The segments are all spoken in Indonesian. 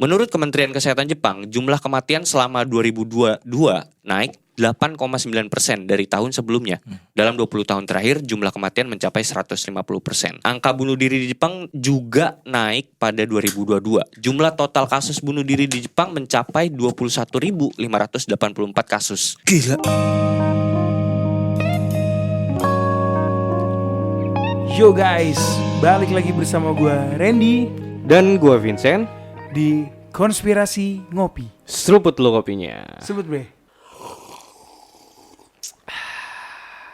Menurut Kementerian Kesehatan Jepang, jumlah kematian selama 2022 naik 8,9% dari tahun sebelumnya. Dalam 20 tahun terakhir, jumlah kematian mencapai 150%. Angka bunuh diri di Jepang juga naik pada 2022. Jumlah total kasus bunuh diri di Jepang mencapai 21.584 kasus. Gila. Yo guys, balik lagi bersama gue Randy Dan gue Vincent. di Konspirasi Ngopi. Seruput lo kopinya. Sebut bre.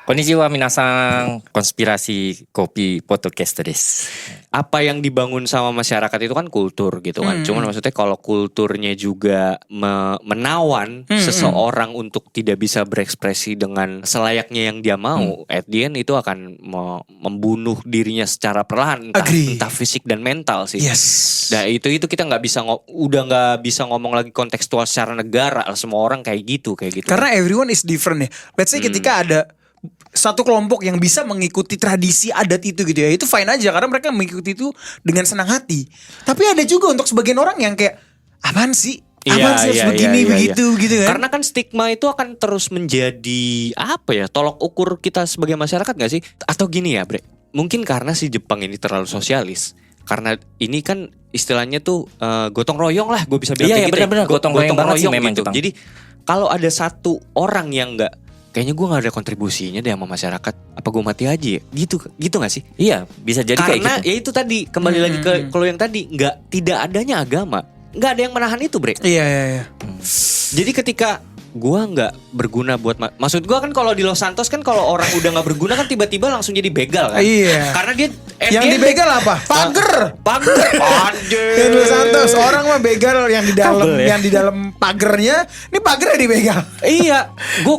Konnichiwa minasan, konspirasi kopi podcast desu. Apa yang dibangun sama masyarakat itu kan kultur gitu kan. Cuman maksudnya kalau kulturnya juga menawan seseorang untuk tidak bisa berekspresi dengan selayaknya yang dia mau, at the end itu akan membunuh dirinya secara perlahan, entah fisik dan mental sih. Yes. Nah itu kita nggak bisa udah nggak bisa ngomong lagi kontekstual secara negara. Semua orang kayak gitu. Karena everyone is different ya. Let's say ketika ada satu kelompok yang bisa mengikuti tradisi adat itu gitu ya, itu fine aja karena mereka mengikuti itu dengan senang hati. Tapi ada juga untuk sebagian orang yang kayak apaan sih? Apaan sih harus begini begitu gitu kan? Karena kan stigma itu akan terus menjadi apa ya, tolok ukur kita sebagai masyarakat gak sih? Atau gini ya Bre, mungkin karena si Jepang ini terlalu sosialis. Karena ini kan istilahnya tuh gotong royong lah, gue bisa bilang kayak gitu. Iya benar-benar gotong royong banget sih memang gitu. Jepang. Jadi kalau ada satu orang yang nggak, kayaknya gue nggak ada kontribusinya deh sama masyarakat, apa gue mati aja ya? Gitu gak sih? Iya, bisa jadi kayak gitu. Karena ya itu tadi kembali lagi ke kalau yang tadi tidak adanya agama, nggak ada yang menahan itu Bre. Iya. Jadi ketika gue nggak berguna buat maksud gue kan kalau di Los Santos kan kalau orang udah nggak berguna kan tiba-tiba langsung jadi begal kan? Iya. Karena dia Yang dibegal apa? Pagar. Anjir. Di Los Santos orang mah begal yang di dalam Kabel, ya? yang di dalam pagernya. Ini pagernya dibegal. Iya, gue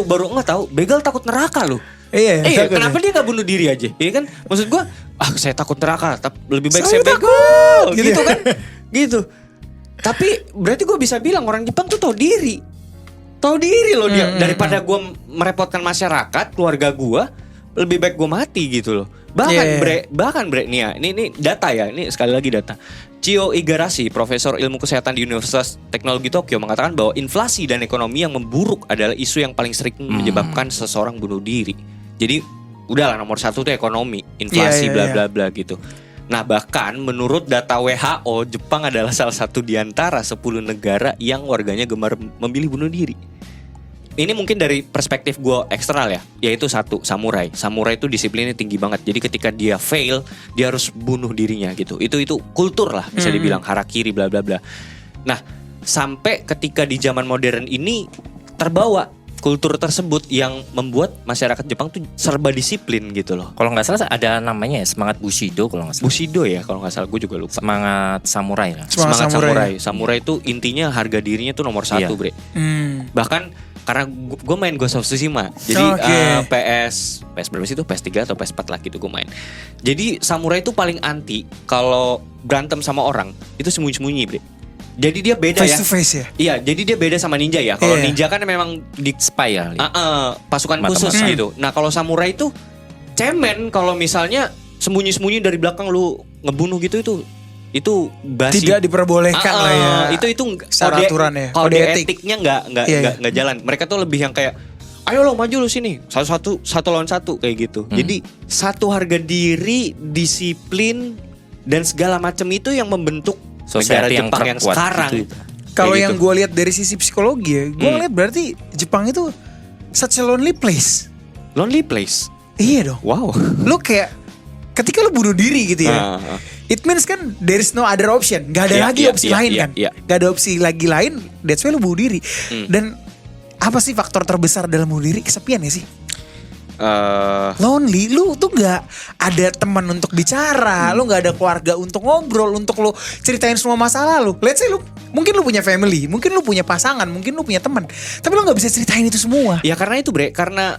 baru nggak tahu begal takut neraka loh. Iya. takut Kenapa ya. dia nggak bunuh diri aja? Iya kan, maksud gue, saya takut neraka, tapi lebih baik Saya saya begal, takut, gitu gitu. kan, gitu. Tapi berarti gue bisa bilang orang Jepang tuh tahu diri loh dia. Daripada gue merepotkan masyarakat, keluarga gue, lebih baik gue mati gitu loh. Bahkan bre, nih ya, ini data ya, ini sekali lagi data. Chio Igarashi, Profesor Ilmu Kesehatan di Universitas Teknologi Tokyo mengatakan bahwa inflasi dan ekonomi yang memburuk adalah isu yang paling sering menyebabkan seseorang bunuh diri. Jadi udahlah nomor satu tuh ekonomi, inflasi bla bla bla gitu. Nah bahkan menurut data WHO, Jepang adalah salah satu di antara 10 negara yang warganya gemar memilih bunuh diri. Ini mungkin dari perspektif gue eksternal ya, yaitu satu, samurai. Samurai itu disiplinnya tinggi banget. Jadi ketika dia fail, dia harus bunuh dirinya gitu. Itu kultur lah, bisa dibilang harakiri bla bla bla. Nah, sampai ketika di zaman modern ini terbawa kultur tersebut yang membuat masyarakat Jepang tuh serba disiplin gitu loh. Kalau nggak salah ada namanya ya, semangat Bushido kalau nggak salah. Bushido ya kalau nggak salah, gue juga lupa. Semangat samurai lah. Semangat samurai. Samurai itu intinya harga dirinya tuh nomor satu Bre. Bahkan karena gue main Ghost of Tsushima, jadi PS berapa sih itu, PS3 atau PS4 lah gitu gue main. Jadi samurai itu paling anti kalau berantem sama orang itu sembunyi-sembunyi Bre. Jadi dia beda face to face ya. Iya, jadi dia beda sama ninja ya. Kalau ninja kan memang di spy ya. pasukan Mata-mata. khusus gitu. Nah kalau samurai itu cemen kalau misalnya sembunyi-sembunyi dari belakang lu ngebunuh gitu itu basi. Tidak diperbolehkan lah ya. Itu secara aturan ya. Kode etiknya nggak jalan. Mereka tuh lebih yang kayak, ayo lo maju lo sini, satu lawan satu kayak gitu. Jadi satu harga diri, disiplin dan segala macam itu yang membentuk negara Jepang yang sekarang. Gitu. Kalau Kayak yang gitu. gue lihat dari sisi psikologi ya, gue ngeliat berarti Jepang itu such a lonely place. Lonely place. Iya dong. Wow. Lu kayak ketika lu bunuh diri gitu ya. It means kan there is no other option. Gak ada lagi opsi lain kan. Gak ada opsi lagi lain. That's why lu bunuh diri. Dan apa sih faktor terbesar dalam bunuh diri? Kesepian ya sih? Lonely. Lu tuh gak ada teman untuk bicara. Lu gak ada keluarga untuk ngobrol, untuk lu ceritain semua masalah lu. Let's say mungkin lu punya family, mungkin lu punya pasangan, mungkin lu punya teman, tapi lu gak bisa ceritain itu semua. Ya karena itu Bre, karena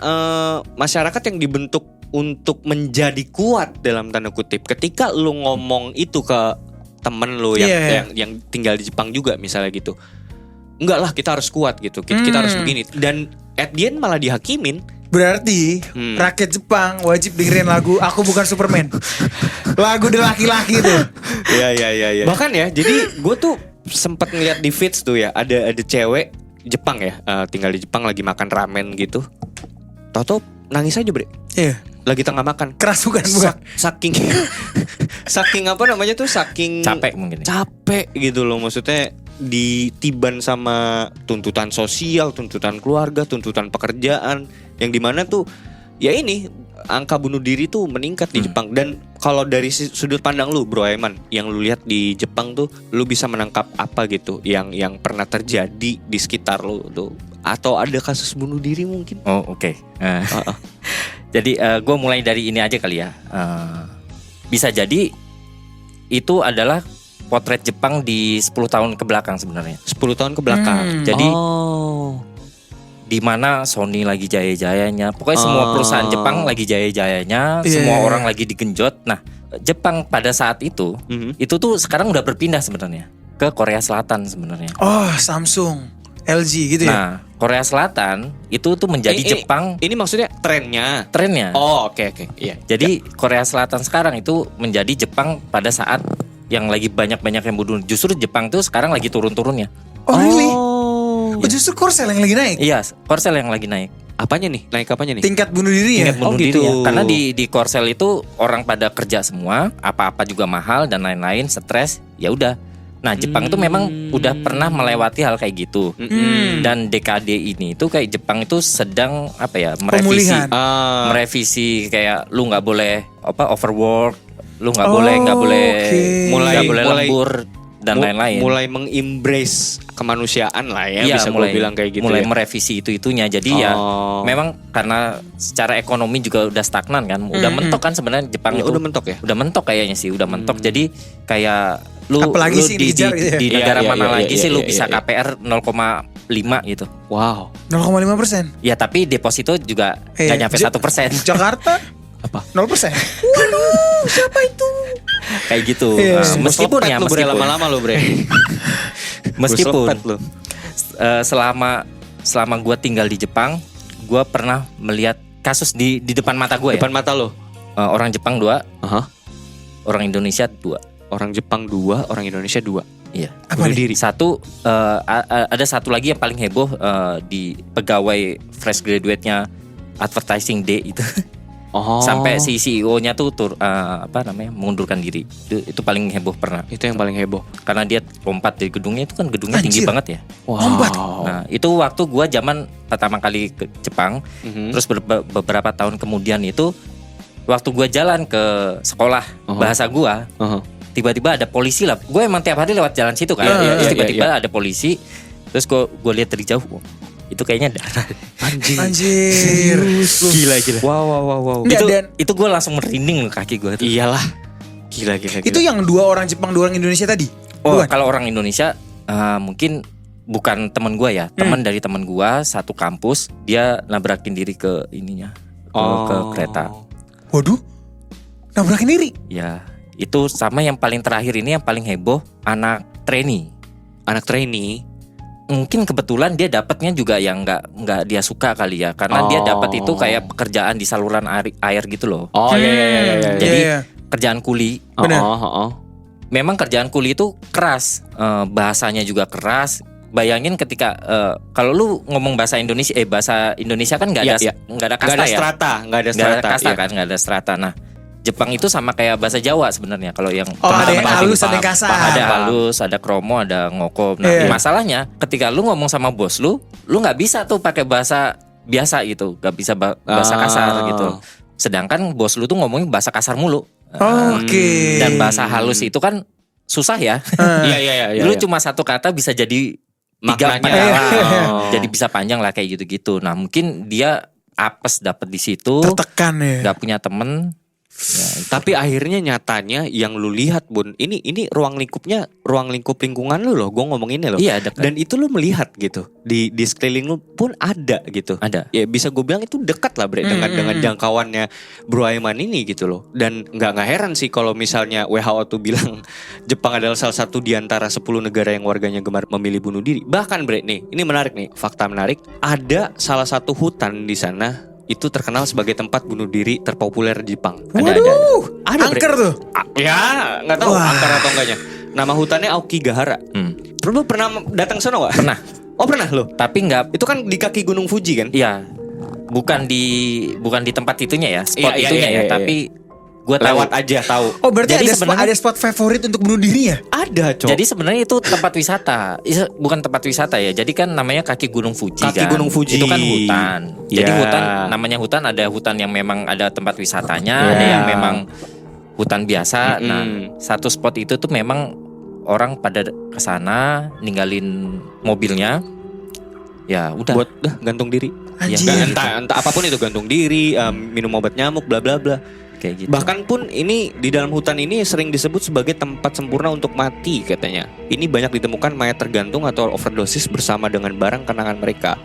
masyarakat yang dibentuk untuk menjadi kuat dalam tanda kutip. Ketika lu ngomong itu ke temen lu yang tinggal di Jepang juga misalnya gitu, enggak lah kita harus kuat gitu, kita harus begini. Dan at the end malah dihakimin. Berarti rakyat Jepang wajib dengerin lagu Aku Bukan Superman. Lagu The Laki-Laki tuh. Iya. Bahkan ya, jadi gue tuh sempat ngeliat di feeds tuh ya, ada cewek Jepang ya, tinggal di Jepang lagi makan ramen gitu. Tahu-tahu nangis aja bre. Iya. Lagi tengah makan. Keras bukan? Saking saking apa namanya tuh, saking Capek mungkin ya. capek gitu loh, maksudnya ditiban sama tuntutan sosial, tuntutan keluarga, tuntutan pekerjaan, yang dimana tuh ya ini angka bunuh diri tuh meningkat di Jepang. Dan kalau dari sudut pandang lu Bro Aiman, yang lu lihat di Jepang tuh, lu bisa menangkap apa gitu yang pernah terjadi di sekitar lu tuh, atau ada kasus bunuh diri mungkin? Oh oke. Jadi gue mulai dari ini aja kali ya. Bisa jadi itu adalah potret Jepang di 10 tahun ke belakang sebenarnya. 10 tahun ke belakang. Jadi oh. di mana Sony lagi jaya-jayanya. Pokoknya semua perusahaan Jepang lagi jaya-jayanya, semua orang lagi digenjot. Nah, Jepang pada saat itu itu tuh sekarang udah berpindah sebenarnya ke Korea Selatan sebenarnya. Oh, Samsung, LG gitu ya. Nah, Korea Selatan itu tuh menjadi Jepang. Ini maksudnya trennya. Oh, oke. Iya. Jadi Korea Selatan sekarang itu menjadi Jepang pada saat yang lagi banyak-banyak yang bunuh. Justru Jepang tuh sekarang lagi turun-turunnya. Oh, really? Oh, Justru Korsel yang lagi naik. Iya, Korsel yang lagi naik. apanya nih? Naik apanya nih? Tingkat bunuh diri ya. Tingkat bunuh gitu. diri ya. Karena di Korsel itu orang pada kerja semua, apa-apa juga mahal dan lain-lain, stres, ya udah. Nah, Jepang itu memang udah pernah melewati hal kayak gitu. Dan dekade ini itu kayak Jepang itu sedang apa ya, merevisi Pemulihan. merevisi kayak lu nggak boleh apa overwork, lu nggak boleh nggak boleh lembur dan lain-lain. Mulai mengembrace kemanusiaan lah ya, Iya, bisa gue bilang kayak gitu. mulai ya. merevisi itu-itunya. Jadi ya memang karena secara ekonomi juga udah stagnan kan, udah mentok kan sebenarnya Jepang itu. Udah mentok ya? Udah mentok kayaknya sih, udah mentok. Jadi kayak lu Apalagi lu sih di dikejar gitu ya? di negara Iya, mana iya, lagi iya, sih lu iya, bisa iya. KPR 0,5 gitu. Wow. 0,5%. Ya tapi deposito juga nggak nyampe 1%. Jakarta Apa? 0%. Waduh, siapa itu? Kayak gitu. Iya. Meskipun ya, lu bre, meskipun lama-lama lu bre. meskipun Gue lu. selama gue tinggal di Jepang, gue pernah melihat kasus di depan mata gue ya. Depan mata lu. Orang Jepang 2, Aha. orang Indonesia 2. Orang Jepang 2, orang Indonesia 2. Iya. Bunuh diri. Satu ada satu lagi yang paling heboh di pegawai fresh graduate-nya Advertising Day itu. Oh. Sampai si CEO-nya tuh mengundurkan diri. Itu paling heboh pernah. Itu yang paling heboh. Karena dia lompat dari gedungnya, itu kan gedungnya tinggi Anjir. banget ya. Wow. Nah, itu waktu gua zaman pertama kali ke Jepang, terus beberapa tahun kemudian itu waktu gua jalan ke sekolah bahasa gua, tiba-tiba ada polisi lah. Gue emang tiap hari lewat jalan situ kan. Terus tiba-tiba ada polisi. Terus gue lihat dari jauh, wah, itu kayaknya darah. Anjir. Gila. Wow. Enggak, Itu gue langsung merinding loh kaki gue. Iyalah. Gila. Itu yang 2 orang Jepang, 2 orang Indonesia tadi. Oh, Bukan? kalau orang Indonesia mungkin bukan teman gue ya, teman dari teman gue satu kampus, dia nabrakin diri ke ininya, ke kereta. Waduh. Nabrakin diri. Ya, itu sama yang paling terakhir ini yang paling heboh, anak trainee. Anak trainee. Mungkin kebetulan dia dapatnya juga yang nggak dia suka kali ya, karena dia dapat itu kayak pekerjaan di saluran air gitu loh. Oh iya. Jadi Iya. kerjaan kuli. Benar. Memang kerjaan kuli itu keras, bahasanya juga keras. Bayangin ketika kalau lu ngomong bahasa Indonesia kan nggak ada Iya. nggak ada kasta ya, Nggak ada strata. kasta Iya. kan, nggak ada strata. Nah, Jepang itu sama kayak bahasa Jawa sebenarnya. Kalau yang ada yang teman-teman halus, paham. ada yang kasar. Ada Paham. halus, ada kromo, ada ngoko. Nah, Iya. masalahnya ketika lu ngomong sama bos lu nggak bisa tuh pakai bahasa biasa gitu, nggak bisa bahasa kasar gitu. Sedangkan bos lu tuh ngomongin bahasa kasar mulu. Oke. Dan bahasa halus itu kan susah ya. Iya. Lu cuma satu kata bisa jadi 3-4 Maknanya. kata. Oh. Jadi bisa panjang lah kayak gitu-gitu. Nah, mungkin dia apes dapet di situ, tertekan ya. nggak punya temen. Ya, Tapi akhirnya nyatanya yang lu lihat Bun, ini ruang lingkup lingkungan lu loh, gue ngomonginnya loh. Iya, dekat. Dan itu lu melihat gitu di sekeliling lu pun ada gitu. Ada. Ya bisa gue bilang itu dekat lah Bre dengan jangkauannya Bro Aiman ini gitu loh. Dan nggak heran sih kalau misalnya WHO tuh bilang Jepang adalah salah satu di antara 10 negara yang warganya gemar memilih bunuh diri. Bahkan Bre nih, ini menarik nih, fakta menarik. Ada salah satu hutan di sana itu terkenal sebagai tempat bunuh diri terpopuler di Jepang. Waduh, Ada, Bre. angker tuh. Ya, nggak tahu Wah. angker atau enggaknya. Nama hutannya Aokigahara. Lu pernah datang sono nggak? Pernah. Oh pernah lo. Tapi nggak, Itu kan di kaki Gunung Fuji kan? iya, bukan di tempat itunya ya, spot Iya, itunya iya, ya, iya. tapi gue tahu. Lewat aja tahu. Oh berarti Jadi ada spot favorit untuk bunuh diri ya? Ada, Cok. Jadi sebenarnya itu tempat wisata, bukan tempat wisata ya. Jadi kan namanya kaki Gunung Fuji. Kaki kan. Gunung Fuji. Itu kan hutan. Jadi Ya. hutan, namanya hutan, ada hutan yang memang ada tempat wisatanya, Ya. ada yang memang hutan biasa. Mm-mm. Nah, satu spot itu tuh memang orang pada kesana ninggalin mobilnya. Ya udah. buat gantung diri. Anjir. Dan entah apapun itu, gantung diri, minum obat nyamuk, bla bla bla. Kayak gitu. Bahkan pun ini di dalam hutan ini sering disebut sebagai tempat sempurna untuk mati katanya. Ini banyak ditemukan mayat tergantung atau overdosis bersama dengan barang kenangan mereka.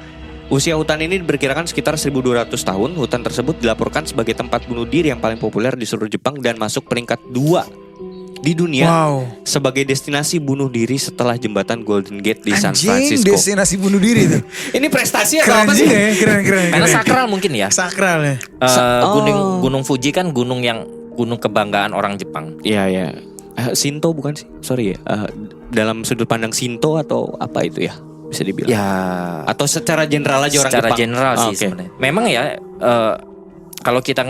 Usia hutan ini diperkirakan sekitar 1200 tahun. Hutan tersebut dilaporkan sebagai tempat bunuh diri yang paling populer di seluruh Jepang dan masuk peringkat 2 di dunia Wow. sebagai destinasi bunuh diri setelah jembatan Golden Gate di San Anjing, Francisco. destinasi bunuh diri tuh. Ini prestasi atau Keren apa sih? juga ya, keren. Karena sakral mungkin ya. Sakral ya. Gunung Fuji kan gunung kebanggaan orang Jepang. Iya ya. Shinto bukan sih? Sorry ya. Dalam sudut pandang Shinto atau apa itu ya? Bisa dibilang. Ya, Atau secara general aja orang secara Jepang. general sih Oke. sebenarnya. Memang ya kalau kita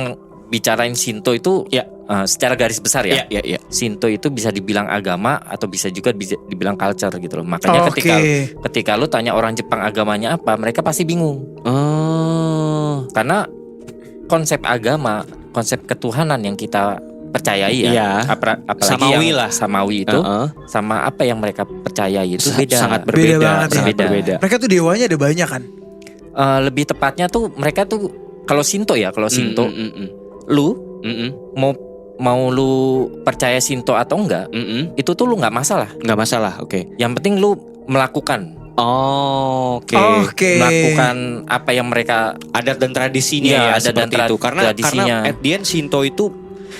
bicarain Shinto itu Ya. secara garis besar ya. Iya. Shinto itu bisa dibilang agama atau bisa juga dibilang culture gitu loh. Makanya Oke. ketika lu tanya orang Jepang agamanya apa, mereka pasti bingung. Oh. Karena konsep agama, konsep ketuhanan yang kita percayai ya, Iya. apalagi Samawi yang lah. Samawi itu Heeh. sama apa yang mereka percayai itu beda. Sangat Beda berbeda. banget ya. Sangat Beda. berbeda. Mereka tuh dewanya ada banyak kan? Lebih tepatnya tuh mereka tuh kalau Shinto ya, kalau Shinto lu mau lu percaya Shinto atau enggak, itu tuh lu nggak masalah. Nggak masalah. Oke. Yang penting lu melakukan Oh, oke. Oke. melakukan apa yang mereka Adat dan tradisinya Iya, ya adat dan seperti itu. Karena tradisinya. at the end Shinto itu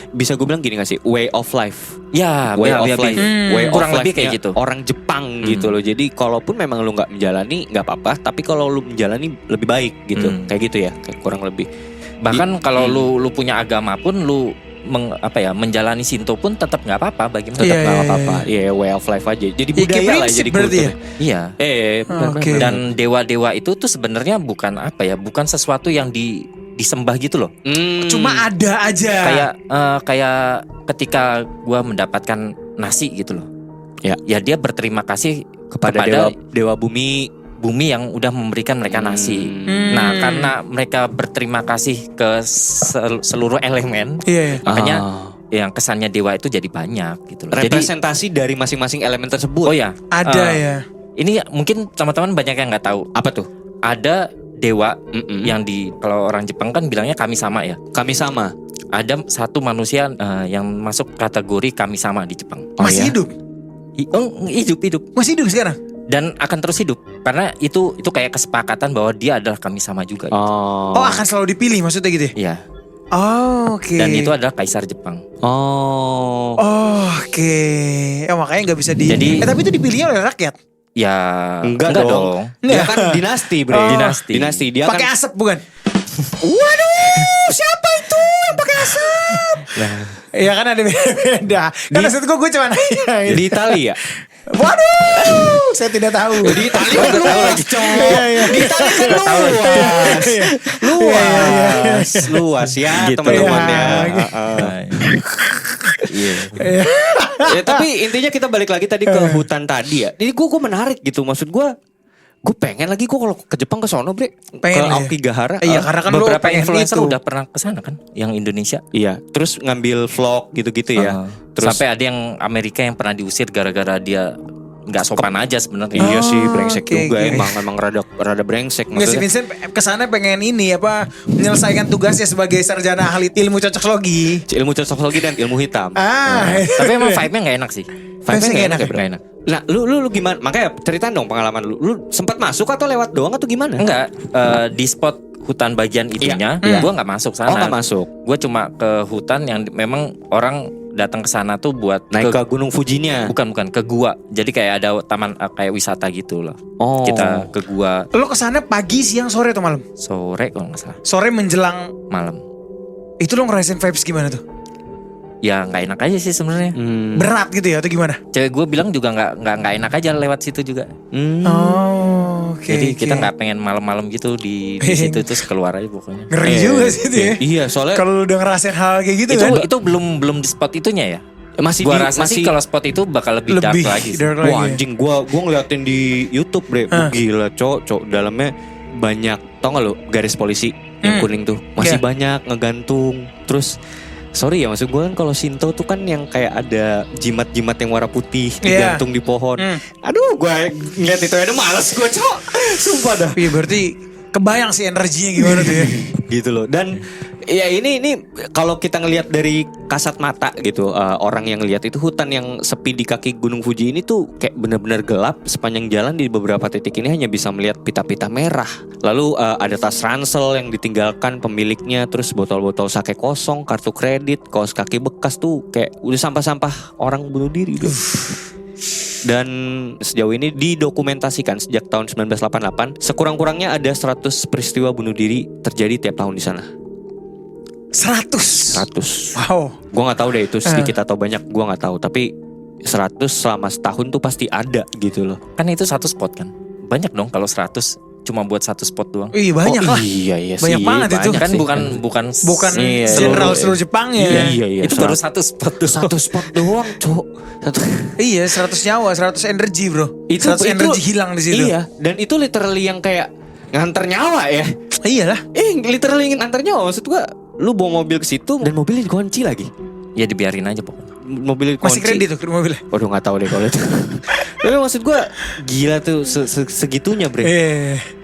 bisa gue bilang gini gak sih? Way of life. ya Way ya, of ya, life. ya. Way kurang of lebih kayak life-nya gitu. Orang Jepang gitu loh. Jadi kalaupun memang lu nggak menjalani nggak apa-apa. Tapi kalau lu menjalani lebih baik gitu. Kayak gitu ya. Kayak kurang lebih. Bahkan kalau lu punya agama pun lu menjalani Shinto pun tetap nggak apa-apa bagi mereka. Tetap Iya, nggak iya, apa-apa. Iya, way of life aja. Jadi Ya, kayak budaya lah. prinsip Jadi berarti kultur. ya? Iya. Benar, Oke. benar. Dan dewa-dewa itu tuh sebenarnya bukan bukan sesuatu yang disembah gitu loh. Cuma ada aja. Kayak ketika gua mendapatkan nasi gitu loh. Ya dia berterima kasih kepada dewa bumi. bumi yang udah memberikan mereka nasi. Nah, karena mereka berterima kasih ke seluruh elemen, Iya. makanya yang kesannya dewa itu jadi banyak gitu loh. Jadi Representasi dari masing-masing elemen tersebut. oh ya, Ada ya. ini mungkin teman-teman banyak yang nggak tahu. Apa tuh? Ada dewa Yang yang kalau orang Jepang kan bilangnya kami sama ya. kami sama. Ada satu manusia yang masuk kategori kami sama di Jepang. Masih ya? hidup. Hidup Masih hidup sekarang. dan akan terus hidup karena itu kayak kesepakatan bahwa dia adalah kami sama juga. Oh. Oh, akan selalu dipilih maksudnya gitu ya? Iya. Oh, oke. Dan itu adalah kaisar Jepang. Oh. Oke. Ya makanya nggak bisa di. Jadi- tapi itu dipilihnya oleh rakyat. Ya Enggak dong. Dia kan dinasti, Bre. Oh. Dinasti. Dia Pakai kan asap bukan? Waduh, siapa itu yang pakai asap? Iya kan ada beda. Kan maksud gue cuma nanya. di Italia. Waduh, saya tidak tahu. Di Italia kan luas, Cok. Iya, iya. Di Italia kan luas. Luas ya, Gitu. teman-teman ya. Iya. Iya. Ya, tapi intinya kita balik lagi tadi ke hutan tadi ya. Ini gue menarik gitu. Maksud gue pengen lagi gue kalau ke Jepang ke sono, Bre. Pengen ke ya? Aokigahara. Iya, karena kan lu Beberapa pengen influencer itu. udah pernah ke sana kan, yang Indonesia. Iya, terus ngambil vlog gitu-gitu ya. Terus Sampai ada yang Amerika yang pernah diusir gara-gara dia nggak sopan aja sebenarnya. iya sih Oh, brengsek oke, juga oke. emang rada brengsek Nggak sih maksudnya. Vincent kesana pengen ini menyelesaikan tugasnya sebagai sarjana ahli ilmu cocokologi. Ilmu cocokologi dan ilmu hitam. Tapi emang vibe-nya nggak enak sih. Vibe-nya nggak nggak enak enak ya, Bro? Nggak enak. Nah, lu gimana? Makanya ceritain dong pengalaman lu. Lu sempat masuk atau lewat doang atau gimana? Enggak, di spot hutan bagian itunya, Iya. gue nggak masuk sana. Oh, nggak masuk. Gue cuma ke hutan yang memang orang datang ke sana tuh buat Naik ke Gunung Fujinya. bukan ke gua. Jadi kayak ada taman kayak wisata gitu loh. Oh. Kita ke gua Lo kesana pagi, siang, sore atau malam? sore kalau nggak salah, Sore menjelang malam. itu lo ngerasain vibes gimana tuh? Ya nggak enak aja sih sebenarnya. Berat gitu ya atau gimana? Cewek gue bilang juga nggak enak aja lewat situ juga. Oh, oke. Jadi kita oke. nggak pengen malam-malam gitu di situ terus keluar aja pokoknya. Ngeri juga sih itu ya. Iya, soalnya Kalau lu udah ngerasain hal kayak gitu kan. Itu belum di spot itunya ya. masih Gua di- rasa sih kalau spot itu bakal lebih dark lagi sih. dark Wah lagi. anjing, gua ngeliatin di YouTube bre, gila cok dalamnya banyak, tau gak lo garis polisi yang kuning tuh masih Iya. banyak ngegantung. Terus sorry ya, maksud gue kan kalau Shinto tuh kan yang kayak ada jimat-jimat yang warna putih Iya. digantung di pohon. Aduh, gue ngeliat itu ada males gue cok, sumpah dah. Iya berarti kebayang sih energinya gimana tuh ya. Gitu loh. Dan ya ini kalau kita ngelihat dari kasat mata gitu, orang yang lihat itu hutan yang sepi di kaki Gunung Fuji ini tuh kayak benar-benar gelap. Sepanjang jalan di beberapa titik ini hanya bisa melihat pita-pita merah. Lalu ada tas ransel yang ditinggalkan pemiliknya, terus botol-botol sake kosong, kartu kredit, kaos kaki bekas tuh kayak udah sampah-sampah orang bunuh diri tuh. Dan sejauh ini didokumentasikan sejak tahun 1988 sekurang-kurangnya ada 100 peristiwa bunuh diri terjadi tiap tahun di sana. 100. 100. Wow. Gue nggak tahu deh itu sedikit atau banyak, gue nggak tahu. Tapi 100 selama setahun tuh pasti ada gitu loh. Kan itu satu spot kan. Banyak dong kalau 100 cuma buat satu spot doang. Iya banyak lah. Iya Banyak sih, banget itu. banyak Kan sih. bukan Bukan Iya, general seluruh- seluruh Jepang ya. Iya. itu baru satu spot doang. Satu spot doang, cok. Iya 100 nyawa, 100 energi bro. 100 energi hilang di situ. Iya, dan itu literally yang kayak nganter nyawa ya. Iyalah. Literally nganter nyawa. Maksud gua, lu bawa mobil ke situ dan mobilnya dikunci lagi. Ya dibiarin aja pokoknya. Mobilnya dikunci. Masih kredit tuh mobilnya. Waduh, nggak tahu deh kalau itu. Tapi maksud gua gila tuh segitunya, bre.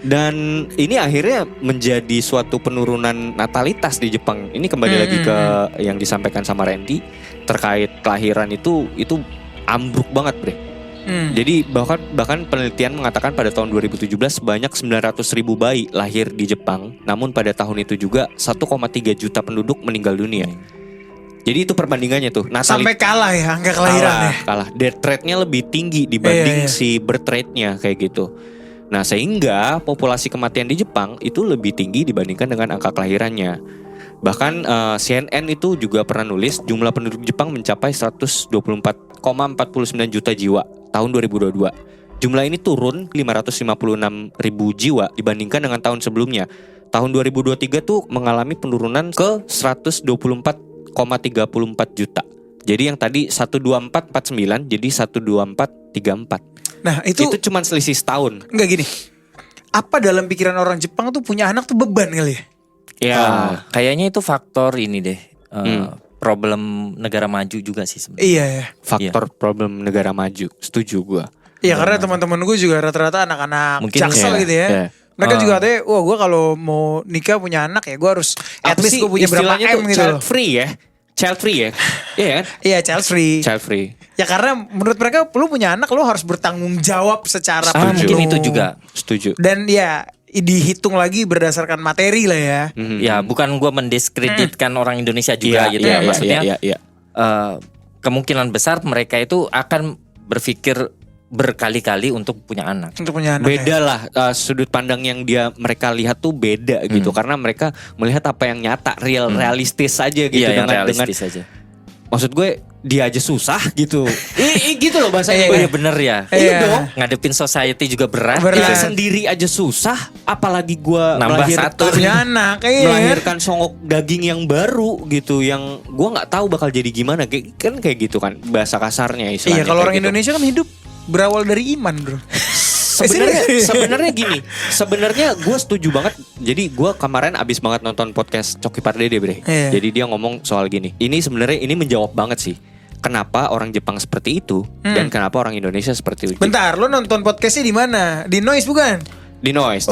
Dan ini akhirnya menjadi suatu penurunan natalitas di Jepang. Ini kembali lagi ke yang disampaikan sama Randy terkait kelahiran itu ambruk banget, bre. Jadi bahkan penelitian mengatakan pada tahun 2017 sebanyak 900.000 bayi lahir di Jepang. Namun pada tahun itu juga 1,3 juta penduduk meninggal dunia. Jadi itu perbandingannya tuh. Sampai kalah ya angka kelahiran ya. Kalah. Death rate-nya lebih tinggi dibanding Iya. si birth rate-nya kayak gitu. Nah, sehingga populasi kematian di Jepang itu lebih tinggi dibandingkan dengan angka kelahirannya. Bahkan CNN itu juga pernah nulis jumlah penduduk Jepang mencapai 124,49 juta jiwa tahun 2022. Jumlah ini turun 556 ribu jiwa dibandingkan dengan tahun sebelumnya. Tahun 2023 tuh mengalami penurunan ke 124,34 juta. Jadi yang tadi 12449 jadi 12434. Nah itu Itu cuma selisih setahun. enggak gini. Apa dalam pikiran orang Jepang tuh punya anak tuh beban kali ya? Ya. Kayaknya itu faktor ini deh. Problem negara maju juga sih sebenarnya. Iya ya. Faktor problem negara maju. Setuju gua. Iya karena teman-teman gue juga rata-rata anak-anak Mungkin jaksel iya, gitu ya. iya. Mereka juga katanya, wah gue kalau mau nikah punya anak ya gue harus at least gue punya berapa istilahnya M tuh gitu child loh. free ya. Child free ya. Iya kan? Iya child free. Child free. Ya karena menurut mereka lu punya anak lu harus bertanggung jawab secara penuh. Mungkin itu juga. Setuju. Dan ya dihitung lagi berdasarkan materi lah ya. Ya bukan gua mendiskreditkan orang Indonesia juga gitu ya. Maksudnya iya. kemungkinan besar mereka itu akan berpikir berkali-kali untuk punya anak. Untuk punya anak Beda lah sudut pandang yang mereka lihat tuh beda gitu, karena mereka melihat apa yang nyata, realistis aja gitu. Iya, yang dengan realistis aja. maksud gue dia aja susah gitu. Gitu loh bahasanya. Iya bener ya. Iya dong. Ngadepin society juga berat. Berat. Dia sendiri aja susah, apalagi gue Nambah satu. punya anak iya. melahirkan songok daging yang baru gitu, yang gue nggak tahu bakal jadi gimana. Kayak gitu kan bahasa kasarnya istilahnya. Iya kalau kayak orang gitu. Indonesia kan hidup berawal dari iman bro. Sebenarnya gini, sebenarnya gue setuju banget. Jadi gue kemarin abis banget nonton podcast Coki Pardede, bre. Iya. Jadi dia ngomong soal gini. Ini sebenarnya ini menjawab banget sih. Kenapa orang Jepang seperti itu dan kenapa orang Indonesia seperti itu? Bentar, lo nonton podcastnya di mana? Di Noise bukan? Di Noise,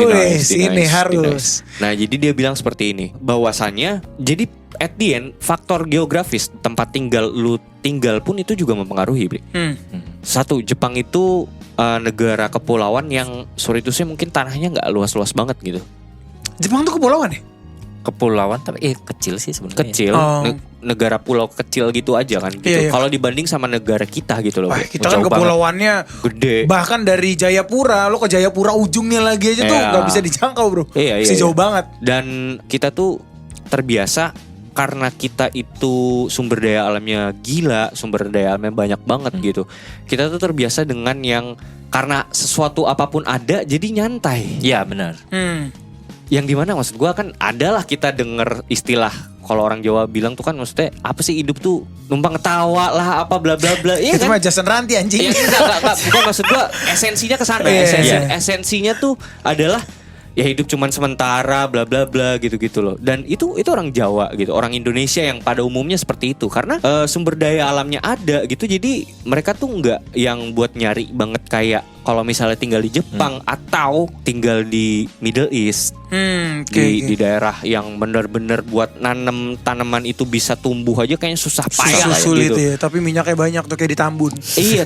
ini harus. Nah, jadi dia bilang seperti ini, bahwasannya jadi at the end faktor geografis tempat tinggal lu tinggal pun itu juga mempengaruhi, bre. Satu, Jepang itu negara kepulauan yang sih mungkin tanahnya nggak luas-luas banget gitu. Jepang tuh kepulauan ya? kepulauan tapi kecil sih sebenarnya. Kecil, Oh. negara pulau kecil gitu aja kan gitu. Iya, iya. Kalau dibanding sama negara kita gitu loh. Wah, Bro. kita kan Jauh banget. kepulauannya Gede. bahkan dari Jayapura, lo ke Jayapura ujungnya lagi aja tuh Iya. nggak bisa dijangkau bro. Iya, iya, Masih jauh iya. banget. Dan kita tuh terbiasa karena kita itu sumber daya alamnya gila, sumber daya alamnya banyak banget gitu. Kita tuh terbiasa dengan yang karena sesuatu apapun ada jadi nyantai. Iya benar. Yang dimana maksud gua kan adalah kita denger istilah kalau orang Jawa bilang tuh kan maksudnya apa sih hidup tuh numpang ketawa lah apa bla bla bla. Iya Itu kan? mah Jason Ranti anjing. Iya enggak, bukan maksud gua esensinya ke sana. Iya. Esensinya tuh adalah ya hidup cuman sementara bla bla bla gitu-gitu loh. Dan itu orang Jawa gitu, orang Indonesia yang pada umumnya seperti itu karena sumber daya alamnya ada gitu. Jadi mereka tuh enggak yang buat nyari banget kayak kalau misalnya tinggal di Jepang atau tinggal di Middle East. Di daerah yang benar-benar buat nanem tanaman itu bisa tumbuh aja kayaknya susah payah lah ya, Sulit gitu. ya, tapi minyaknya banyak tuh kayak di Tambun. Iya,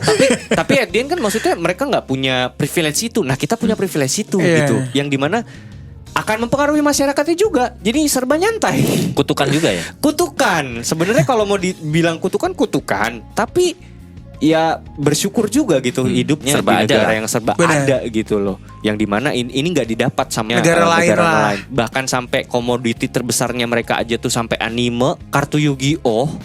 tapi at the end kan maksudnya mereka nggak punya privilege itu. Nah, kita punya privilege itu Iya. gitu. Yang dimana akan mempengaruhi masyarakatnya juga. Jadi serba nyantai. Kutukan juga ya. Kutukan. Sebenarnya kalau mau dibilang kutukan, tapi ya bersyukur juga gitu hidupnya serba di ada negara lah. yang serba Benar. ada gitu loh. Yang dimana ini nggak didapat sama Negara lain lah. Bahkan sampai komoditi terbesarnya mereka aja tuh sampai anime, kartu Yu-Gi-Oh,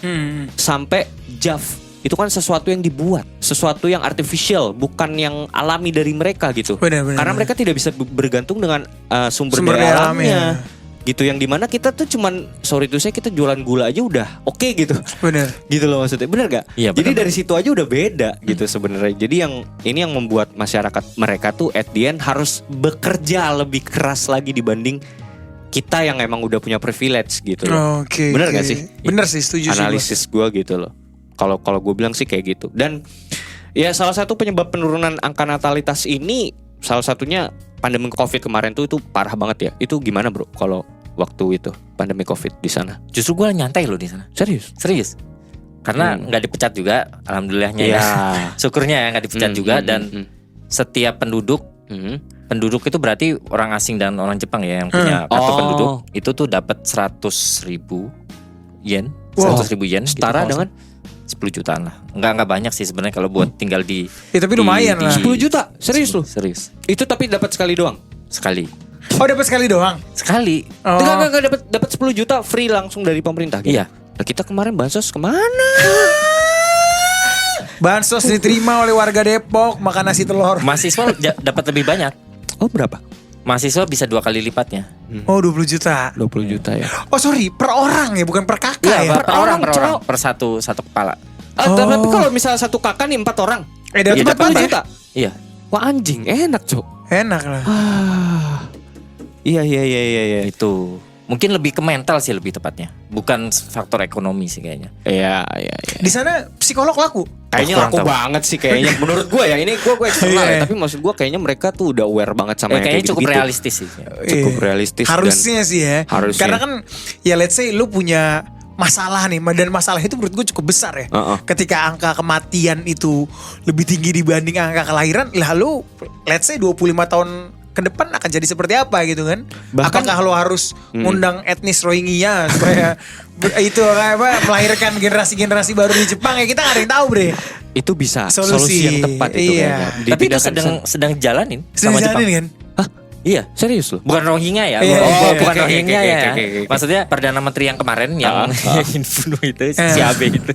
sampai JAV. Itu kan sesuatu yang dibuat, sesuatu yang artificial, bukan yang alami dari mereka gitu. Benar. Karena mereka tidak bisa bergantung dengan sumber Sumber daya daya alamnya. alamnya. Gitu yang dimana kita tuh cuman sorry tuh saya kita jualan gula aja udah oke gitu. Bener. Gitu loh maksudnya. Bener gak? Iya, Jadi benar. dari situ aja udah beda gitu sebenarnya. Jadi yang ini yang membuat masyarakat mereka tuh at the end harus bekerja lebih keras lagi dibanding kita yang emang udah punya privilege gitu loh. Oke. Bener gak sih? Bener sih, setuju sih. Analisis gue gitu loh. Kalau gue bilang sih kayak gitu. Dan ya salah satu penyebab penurunan angka natalitas ini salah satunya pandemi Covid kemarin tuh itu parah banget ya. Itu gimana bro kalau waktu itu pandemi Covid di sana? Justru gue nyantai loh di sana. Serius? Karena nggak dipecat juga, alhamdulillahnya Iya. ya. Syukurnya ya nggak dipecat juga dan setiap penduduk itu berarti orang asing dan orang Jepang ya yang punya kartu Oh. penduduk itu tuh dapat 100.000 yen, Wow. 100.000 yen Setara gitu, dengan 10 jutaan lah. Nggak banyak sih sebenarnya kalau buat tinggal di Ya, tapi lumayan lah. 10 juta? Serius lu? Serius. Itu tapi dapat sekali doang? Sekali. Oh, dapat sekali doang. Sekali. Oh. Enggak dapat 10 juta free langsung dari pemerintah gitu? Iya. Nah, kita kemarin bansos kemana? Bansos diterima oleh warga Depok, makan nasi telur. Mahasiswa dapat lebih banyak. Oh berapa? Mahasiswa bisa 2 kali lipatnya. Oh, 20 juta. 20 juta ya. Oh, sorry, per orang ya, bukan per kakak ya. per orang, Cok. per satu kepala. Tapi kalau misalnya satu kakak nih 4 orang. Dapat Iya, 4 dapat juta. juta. Iya. Wah anjing, enak cok. Enak lah. Iya. Itu mungkin lebih ke mental sih lebih tepatnya, bukan faktor ekonomi sih kayaknya. Iya. Di sana psikolog laku. Kayaknya kurang laku tahu. banget sih kayaknya. Menurut gue ya, ini gue eksternal Iya. ya. Tapi maksud gue kayaknya mereka tuh udah aware banget sama yang Kayaknya kayak cukup gitu-gitu. realistis sih. Cukup Iya. realistis dan- Harusnya sih ya. Harusnya. Karena kan ya let's say lu punya masalah nih, dan masalah itu menurut gue cukup besar ya. Ketika angka kematian itu lebih tinggi dibanding angka kelahiran, lalu let's say 25 tahun ke depan akan jadi seperti apa gitu kan? Bahkan- Apakah lo harus ngundang etnis Rohingya supaya itu apa melahirkan generasi-generasi baru di Jepang ya, kita nggak ada yang tahu bre. Itu bisa Solusi. solusi yang tepat itu Iya. kayaknya. Tapi itu Dipindahkan sedang jalanin Sedang sama Jepang. jalanin kan? Hah? Iya. Serius loh? Bukan Rohingya ya, Iya, iya, bukan oke, Rohingya oke, ya. oke. Maksudnya Perdana Menteri yang kemarin yang yang bunuh itu si Abe itu.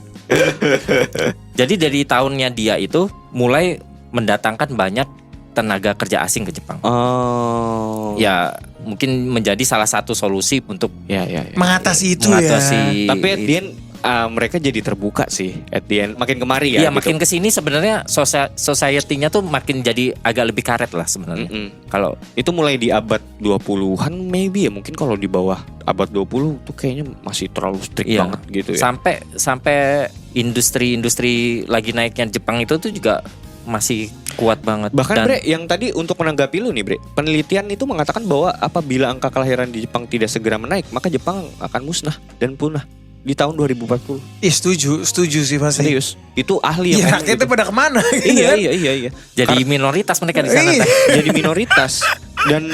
Jadi dari tahunnya dia itu mulai mendatangkan banyak tenaga kerja asing ke Jepang. Oh. Ya mungkin menjadi salah satu solusi untuk Ya. Mengatasi itu mengatasi. Tapi at the end mereka jadi terbuka sih at the end. Makin kemari ya. Iya, makin kesini sebenarnya society-nya tuh makin jadi agak lebih karet lah sebenarnya. Kalau itu mulai di abad 20-an maybe ya. Mungkin kalau di bawah abad 20 tuh kayaknya masih terlalu strict iya, banget gitu ya. sampai industri lagi naiknya Jepang itu tuh juga masih kuat banget. Bahkan Dan Bre, yang tadi untuk menanggapi lu nih Bre, penelitian itu mengatakan bahwa apabila angka kelahiran di Jepang tidak segera menaik, maka Jepang akan musnah dan punah di tahun 2040. Ih, setuju sih pasti. Serius, itu ahli yang Iya, ngomong rakyatnya gitu. pada kemana? gitu Iya, kan? iya. jadi minoritas mereka di sana. Iya. Tan. Jadi minoritas. Dan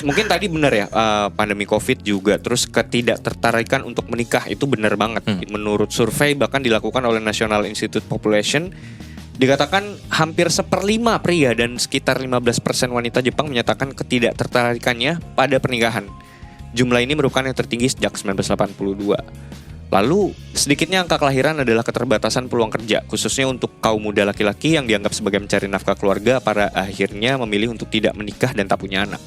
mungkin tadi benar ya, pandemi COVID juga, terus ketidaktertarikan untuk menikah itu benar banget. Menurut survei bahkan dilakukan oleh National Institute Population, dikatakan hampir 1/5 pria dan sekitar 15% wanita Jepang menyatakan ketidaktertarikannya pada pernikahan. Jumlah ini merupakan yang tertinggi sejak 1982. Lalu sedikitnya angka kelahiran adalah keterbatasan peluang kerja, khususnya untuk kaum muda laki-laki yang dianggap sebagai mencari nafkah keluarga, para akhirnya memilih untuk tidak menikah dan tak punya anak.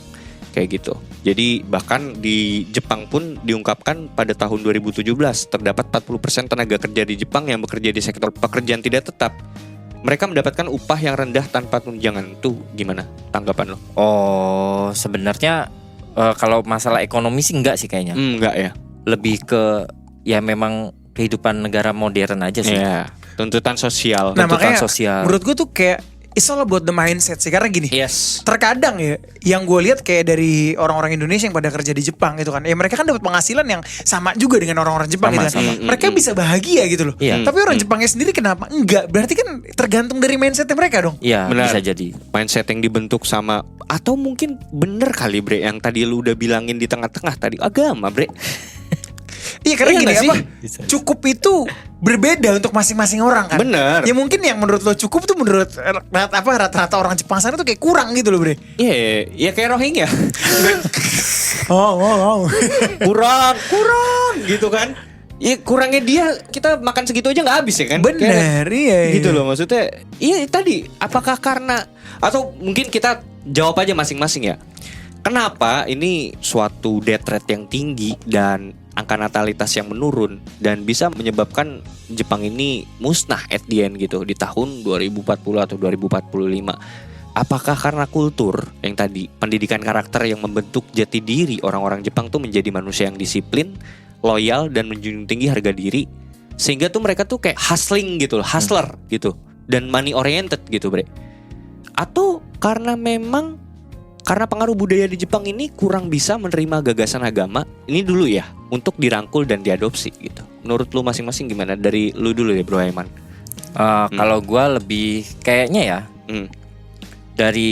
Kayak gitu. Jadi bahkan di Jepang pun diungkapkan pada tahun 2017 terdapat 40% tenaga kerja di Jepang yang bekerja di sektor pekerjaan tidak tetap. Mereka mendapatkan upah yang rendah tanpa tunjangan. Tuh gimana tanggapan lo? Oh, sebenarnya kalau masalah ekonomi sih enggak sih kayaknya. Enggak ya. Lebih ke ya memang kehidupan negara modern aja sih. Iya, tuntutan sosial. Nah tuntutan makanya sosial. menurut gue tuh kayak it's all about the mindset sih. Karena gini, Yes. terkadang ya yang gue lihat kayak dari orang-orang Indonesia yang pada kerja di Jepang gitu kan, ya mereka kan dapat penghasilan yang sama juga dengan orang-orang Jepang Sama, gitu kan. sama. Mereka bisa bahagia gitu loh. Iya. Tapi orang Jepangnya sendiri kenapa enggak? Berarti kan tergantung dari mindsetnya mereka dong. Iya, Benar. bisa jadi. Mindset yang dibentuk sama, atau mungkin bener kali Bre yang tadi lu udah bilangin di tengah-tengah tadi, agama Bre. Iya karena Iya gini nggak apa? sih? Cukup itu berbeda untuk masing-masing orang kan. Bener. Ya mungkin yang menurut lo cukup tuh menurut rata-rata orang Jepang sana tuh kayak kurang gitu loh bre. Iya, ya kayak Rohingya. Oh. kurang gitu kan. Ya kurangnya dia, kita makan segitu aja nggak habis ya kan. Bener, iya. Gitu loh maksudnya. Iya tadi, apakah karena, atau mungkin kita jawab aja masing-masing ya. Kenapa ini suatu death rate yang tinggi dan angka natalitas yang menurun dan bisa menyebabkan Jepang ini musnah at the end gitu di tahun 2040 atau 2045. Apakah karena kultur yang tadi, pendidikan karakter yang membentuk jati diri orang-orang Jepang tuh menjadi manusia yang disiplin, loyal dan menjunjung tinggi harga diri, sehingga tuh mereka tuh kayak hustling gitu loh, hustler gitu, dan money oriented gitu bre. Atau karena memang karena pengaruh budaya di Jepang ini kurang bisa menerima gagasan agama ini dulu ya, untuk dirangkul dan diadopsi gitu. Menurut lu masing-masing gimana? Dari lu dulu ya Bro Aiman. Kalau gue lebih kayaknya ya dari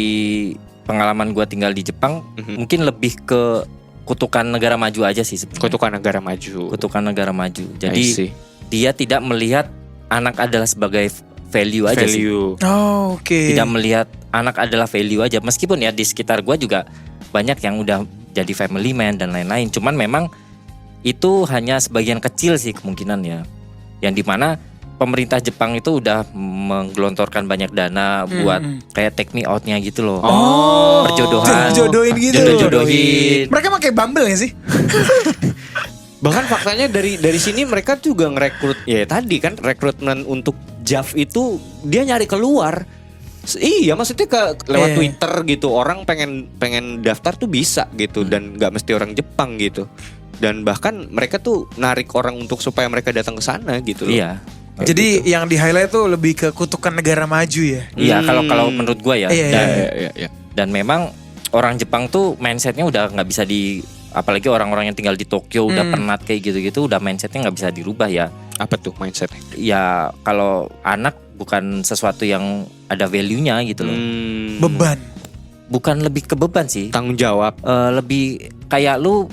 pengalaman gue tinggal di Jepang, mungkin lebih ke kutukan negara maju aja sih sebenarnya. Kutukan negara maju. Kutukan negara maju. I Jadi see. dia tidak melihat anak adalah sebagai value aja sih. Value. Oh, oke. Tidak melihat anak adalah value aja. Meskipun ya di sekitar gue juga banyak yang udah jadi family man dan lain-lain. Cuman memang itu hanya sebagian kecil sih kemungkinan ya. Yang dimana pemerintah Jepang itu udah menggelontorkan banyak dana buat kayak take me out-nya gitu loh. Oh, perjodohan. jodohin gitu. Jodoh-jodohin. Mereka pakai Bumble ya sih? Bahkan faktanya dari sini mereka juga ngerekrut, ya tadi kan rekrutmen untuk JAF itu dia nyari keluar. Iya maksudnya lewat Iya. Twitter gitu, orang pengen daftar tuh bisa gitu, dan nggak mesti orang Jepang gitu. Dan bahkan mereka tuh narik orang untuk supaya mereka datang ke sana gitu loh. Iya. Jadi yang di highlight tuh lebih ke kutukan negara maju ya. Iya, kalau menurut gue ya. Iya, Dan, Iya. dan memang orang Jepang tuh mindsetnya udah nggak bisa apalagi orang-orang yang tinggal di Tokyo udah penat kayak gitu-gitu, udah mindsetnya nggak bisa dirubah ya. Apa tuh mindsetnya? Ya kalau anak bukan sesuatu yang ada value-nya gitu loh. Beban. Bukan lebih ke beban sih. Tanggung jawab. Lebih kayak lu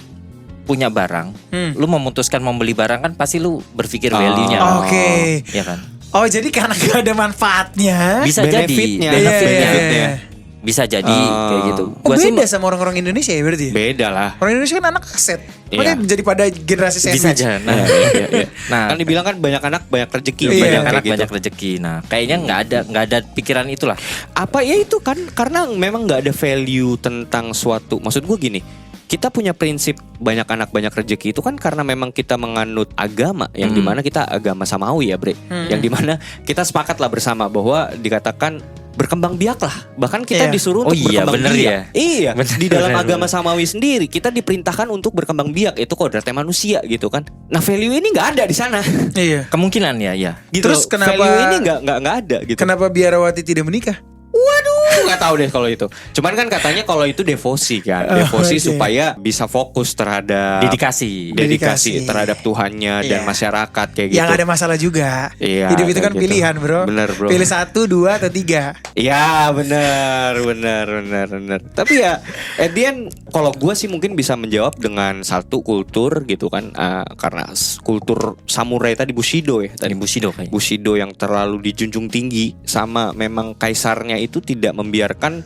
punya barang, lu memutuskan membeli barang kan pasti lu berpikir value-nya. Oke. Ya kan? Oh jadi karena gak ada manfaatnya. Bisa jadi Benefitnya. Iya. Bisa jadi kayak gitu. Oh Gua sih beda sama orang-orang Indonesia ya berarti ya? Beda lah. Orang Indonesia kan anak aset. Iya. Makanya jadi pada generasi bisa sandwich. aja. Nah, Iya. nah Kan dibilang kan banyak anak banyak rezeki. Iya. banyak Kayak anak gitu. banyak rezeki. Nah, kayaknya nggak ada pikiran itulah. Apa ya itu kan karena memang nggak ada value tentang suatu. Maksud gue gini, kita punya prinsip banyak anak banyak rezeki itu kan karena memang kita menganut agama yang dimana kita agama samawi ya bre, yang dimana kita sepakat lah bersama bahwa dikatakan berkembang biak lah, bahkan kita Iya. disuruh Oh untuk iya, berkembang bener biak. ya. Iya, Bener, di dalam bener, agama samawi sendiri kita diperintahkan untuk berkembang biak, itu kodratnya manusia gitu kan. Nah value ini nggak ada di sana. Iya. Kemungkinan ya. Gitu Terus loh. kenapa- value ini nggak ada gitu. Kenapa Biarawati tidak menikah? Waduh, Aku nggak tahu deh kalau itu. Cuman kan katanya kalau itu devosi kan, devosi oke. supaya bisa fokus terhadap Dedikasi. Dedikasi. terhadap Tuhannya dan Iya. masyarakat kayak gitu. Yang ada masalah juga. Iya, Hidup itu kayak kan gitu. pilihan, bro. Bener, bro. Pilih 1, 2, atau 3. Iya benar. Tapi ya at the end kalau gue sih mungkin bisa menjawab dengan satu kultur gitu kan, karena kultur samurai tadi Bushido ya tadi. Bushido kayaknya. Bushido yang terlalu dijunjung tinggi sama memang kaisarnya itu tidak membiarkan.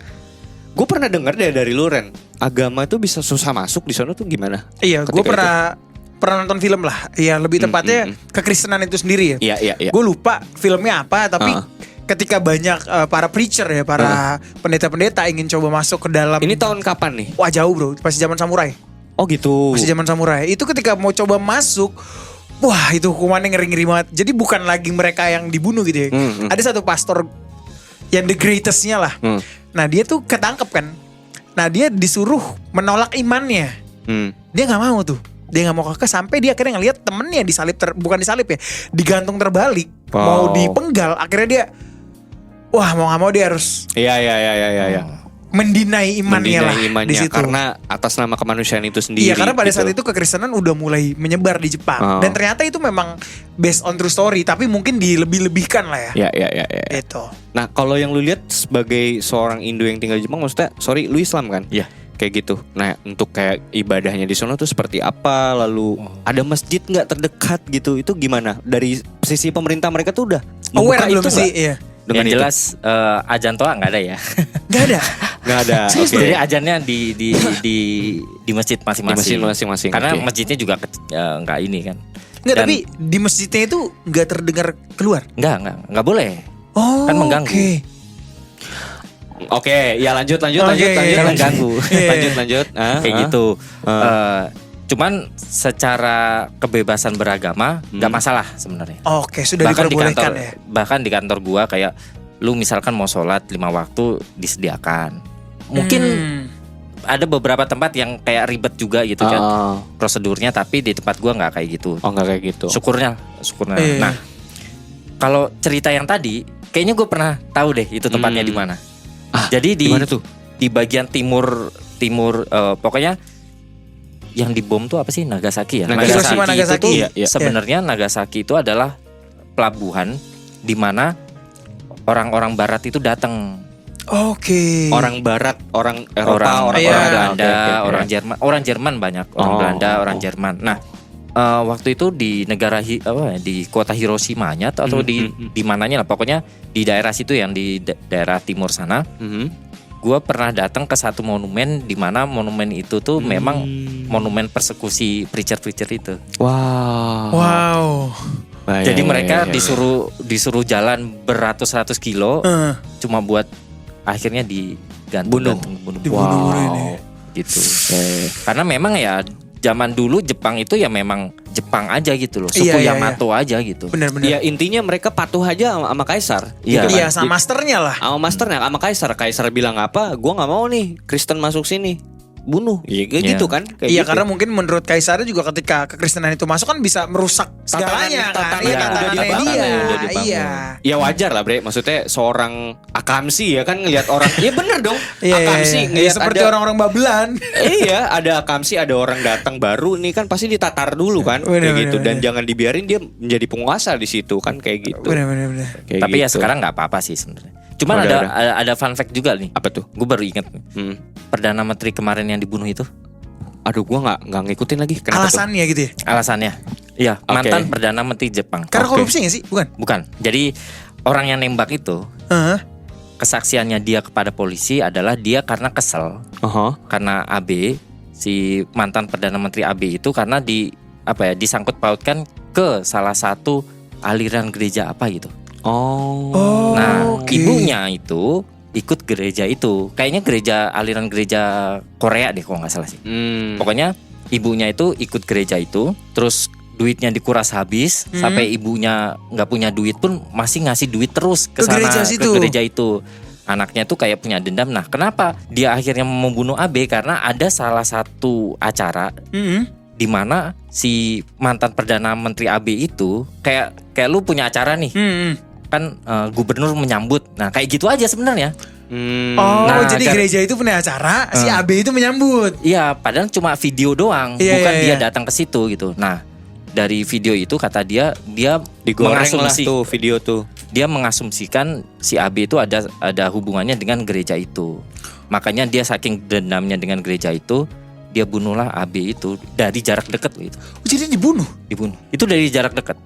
Gue pernah dengar deh dari lu Ren, agama itu bisa susah masuk di sana tuh gimana? Iya, gue Ketika pernah nonton film lah. Iya, lebih tepatnya kekristenan itu sendiri ya. Iya. Gue lupa filmnya apa, tapi Ah. ketika banyak para preacher ya, para pendeta-pendeta ingin coba masuk ke dalam. Ini tahun kapan nih? Wah, jauh bro, pasti zaman samurai. Oh gitu. Masih zaman samurai. Itu ketika mau coba masuk, wah itu hukumannya ngeri-ngeri banget. Jadi bukan lagi mereka yang dibunuh gitu ya. Ada satu pastor yang the greatestnya lah. Nah dia tuh ketangkep kan. Nah dia disuruh menolak imannya. Dia nggak mau tuh. Dia nggak mau kekeh sampai dia akhirnya ngeliat temennya disalib, bukan disalib ya, digantung terbalik, mau dipenggal. Akhirnya dia, wah mau nggak mau dia harus Iya. mendinai imannya lah Imannya di situ. karena atas nama kemanusiaan itu sendiri. Iya karena pada gitu. saat itu kekristenan udah mulai menyebar di Jepang. Dan ternyata itu memang based on true story, tapi mungkin dilebih-lebihkan lah ya. Ya. Itu. Nah kalau yang lu lihat sebagai seorang Indo yang tinggal di Jepang, maksudnya, sorry, lu Islam kan? Iya. Kayak gitu. Nah untuk kayak ibadahnya di sana tuh seperti apa? Lalu ada masjid nggak terdekat gitu? Itu gimana? Dari sisi pemerintah mereka tuh udah Aware membuka belum itu sih? nggak? Iya. Dengan Yang itu? jelas ajan toa nggak ada ya. Gak ada. Nggak ada. Serius, Oke. Jadi ajannya di masjid masing-masing. Di masjid masing-masing, Karena oke. masjidnya juga nggak ini kan. Nggak, Dan- tapi di masjidnya itu nggak terdengar keluar. nggak boleh. Oh, Kan mengganggu. Oke. Oke, ya lanjut. Oke, Kan mengganggu. Iya. lanjut. Kayak gitu. Cuman secara kebebasan beragama nggak masalah sebenarnya. Oke, sudah Bahkan di diperbolehkan kantor, ya. bahkan di kantor gua kayak lu misalkan mau sholat 5 waktu disediakan. Mungkin ada beberapa tempat yang kayak ribet juga gitu kan prosedurnya, tapi di tempat gua nggak kayak gitu. Oh nggak kayak gitu. Syukurnya. Iya. Nah, kalau cerita yang tadi, kayaknya gue pernah tahu deh itu tempatnya di mana. Jadi di Gimana tuh? di bagian timur pokoknya yang dibom tuh apa sih? Nagasaki ya. Hiroshima, itu Nagasaki. tuh Iya. sebenarnya Nagasaki itu adalah pelabuhan di mana orang-orang Barat itu datang. Oke. Orang Barat, orang Eropa, orang Iya. Belanda, Oke. orang Jerman banyak, orang Oh. Belanda, orang Jerman. Nah, waktu itu di negara di kota Hiroshima-nya atau di mananya lah, pokoknya di daerah situ yang di daerah timur sana. Gue pernah datang ke satu monumen di mana monumen itu tuh memang monumen persekusi preacher itu. Wow. Jadi mereka disuruh jalan beratus-ratus kilo cuma buat akhirnya dibunuh. Dibunuh ini. Gitu. Karena memang ya zaman dulu Jepang itu ya memang Jepang aja gitu loh, suku Iya. Yamato aja gitu. Benar-benar. Ya intinya mereka patuh aja sama kaisar. Iya. Gitu kan. Iya, sama masternya lah. Sama masternya, sama kaisar. Kaisar bilang apa? Gua nggak mau nih Kristen masuk sini. Bunuh. Iya kayak Iya. gitu kan? Kayak Iya gitu. karena mungkin menurut kaisarnya juga ketika kekristenan itu masuk kan bisa merusak segalanya kan. tatanan Iya, yang udah tatanannya dibangun, dia. udah dibangun. Iya. Ya wajar lah Bre, maksudnya seorang akamsi ya kan ngelihat orang. Iya bener dong. Iya, Akamsi iya. ngelihat Seperti ada- orang-orang Babelan. Iya, ada akamsi, ada orang datang baru nih kan pasti ditatar dulu kan, Bener, kayak gitu. bener, Dan jangan dibiarin dia menjadi penguasa di situ kan kayak gitu. Benar-benar. Kayak Tapi ya gitu. sekarang nggak apa-apa sih sebenarnya. Cuman Udah, ada fun fact juga nih. Apa tuh? Gue baru ingat Perdana Menteri kemarin yang dibunuh itu Aduh, gua nggak ngikutin lagi. Kenapa tuh? Alasannya gitu ya. alasannya. Iya, Oke. mantan Perdana Menteri Jepang. Karena Oke. korupsi gak sih? Bukan. Bukan. Jadi orang yang nembak itu Heeh. kesaksiannya dia kepada polisi adalah dia karena kesel karena AB, si mantan Perdana Menteri AB itu karena disangkut pautkan ke salah satu aliran gereja apa gitu. Oh. Nah, oke. ibunya itu ikut gereja itu. Kayaknya aliran gereja Korea deh kalau nggak salah sih. Pokoknya ibunya itu ikut gereja itu, terus duitnya dikuras habis sampai ibunya nggak punya duit pun masih ngasih duit terus ke Ke sana, gereja situ. ke gereja itu. Anaknya tuh kayak punya dendam. Nah, kenapa dia akhirnya membunuh AB? Karena ada salah satu acara di mana si mantan Perdana Menteri AB itu kayak lu punya acara nih. Kan gubernur menyambut. Nah, kayak gitu aja sebenarnya. Oh, Nah, jadi gereja itu punya acara, si AB itu menyambut. Iya, padahal cuma video doang, Iya, bukan iya, dia iya. datang ke situ gitu. Nah, dari video itu kata dia Digoreng lah tuh video tuh. dia mengasumsikan si AB itu ada hubungannya dengan gereja itu. Makanya dia saking dendamnya dengan gereja itu, dia bunuhlah AB itu dari jarak dekat gitu. Oh, jadi dibunuh. Itu dari jarak dekat.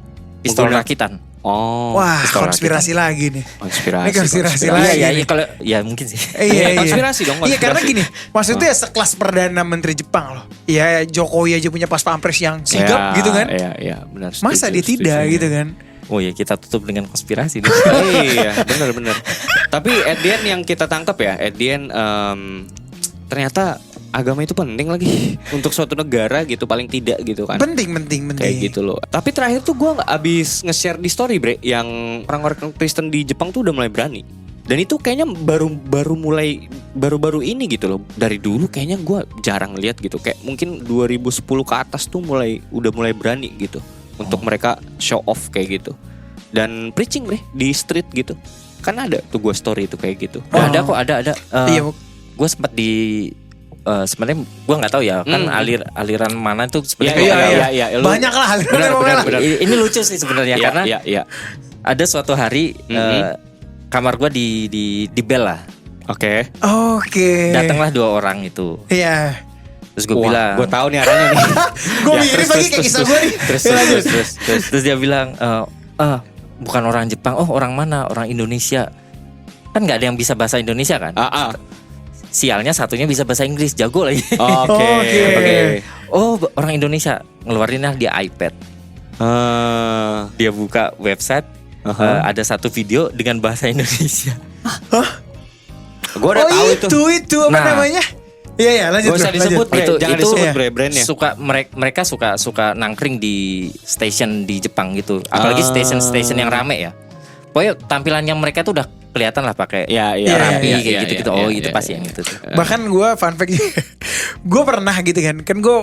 Pistol Menggunakan- rakitan. Oh, Wah, pistol konspirasi lagi nih. konspirasi. Ini konspirasi konspirasi. lagi. Iya, nih. kalau ya mungkin sih. Iya, konspirasi dong, Iya, karena konspirasi. gini, maksudnya sekelas Perdana Menteri Jepang loh. Iya, Jokowi aja punya pas pampres yang sigap gitu kan. Iya, benar. Masa dia setuju, tidak setuju. gitu kan. Oh ya, kita tutup dengan konspirasi. Iya, benar. Tapi at the end yang kita tangkap ya, at the end ternyata agama itu penting lagi untuk suatu negara gitu, paling tidak gitu kan. Penting. Kayak gitu loh. Tapi terakhir tuh gue abis nge-share di story bre, yang orang-orang Kristen di Jepang tuh udah mulai berani. Dan itu kayaknya baru ini gitu loh. Dari dulu kayaknya gue jarang lihat gitu. Kayak mungkin 2010 ke atas tuh udah mulai berani gitu untuk mereka show off kayak gitu. Dan preaching bre di street gitu. Kan ada tuh gue story itu kayak gitu. Ada kok, ada. Iya, Gue sempat sebenarnya gue nggak tahu ya kan aliran mana itu Iya, sebenarnya. lu- banyak lah. Benar. Ini lucu sih sebenarnya Iya, karena iya. ada suatu hari kamar gue di bel lah. Oke. Oke. Datanglah 2 orang itu. Iya. Terus gue bilang, gue tahu nih arahnya nih. Gue Ya, mirip lagi kayak kisah gue nih. terus dia bilang, bukan orang Jepang. Oh, orang mana? Orang Indonesia. Kan nggak ada yang bisa bahasa Indonesia kan? Sialnya satunya bisa bahasa Inggris, jago lagi. Oke. Oh, orang Indonesia. Ngeluarinlah dia iPad. Dia buka website, ada satu video dengan bahasa Indonesia. Gue udah tahu itu. itu apa Nah. namanya? Iya, lanjut. Gak usah Bro, disebut lanjut. bre, jangan disebut iya. bre brandnya. Mereka suka nangkring di station di Jepang gitu. Apalagi station yang rame ya. Pokoknya tampilannya mereka tuh udah kelihatan lah pakai Iya, rapi iya, kayak iya, gitu-gitu. iya, Oh, iya, itu iya, pasti iya. yang itu tuh. Bahkan gue fun fact gue pernah gitu kan gue